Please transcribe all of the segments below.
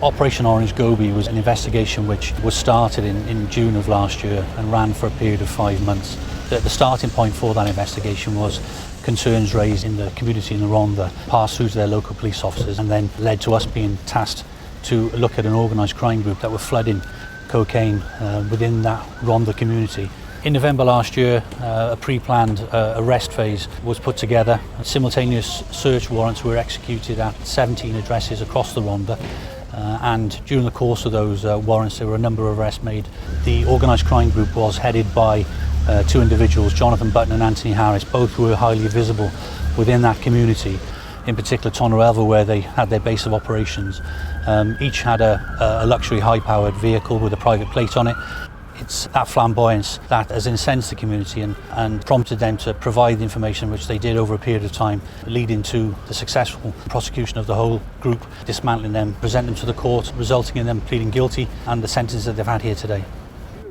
Operation Orange Gobi was an investigation which was started in June of last year and ran for a period of 5 months. The starting point for that investigation was concerns raised in the community in the Rhondda, passed through to their local police officers, and then led to us being tasked to look at an organised crime group that were flooding cocaine within that Rhondda community. In November last year, a pre-planned arrest phase was put together. Simultaneous search warrants were executed at 17 addresses across the Rhondda. And during the course of those warrants, there were a number of arrests made. The organised crime group was headed by two individuals, Jonathan Button and Anthony Harris. Both were highly visible within that community, in particular Tonorelva, where they had their base of operations. Each had a luxury high-powered vehicle with a private plate on it. It's that flamboyance that has incensed the community and prompted them to provide the information which they did over a period of time, leading to the successful prosecution of the whole group, dismantling them, present them to the court, resulting in them pleading guilty and the sentence that they've had here today.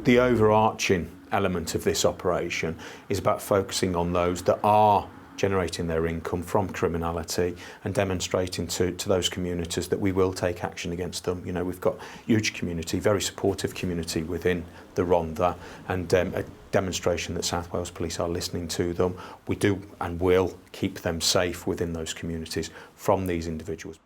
The overarching element of this operation is about focusing on those that are generating their income from criminality and demonstrating to those communities that we will take action against them. You know, we've got huge community, very supportive community within the Rhondda, and a demonstration that South Wales Police are listening to them. We do and will keep them safe within those communities from these individuals.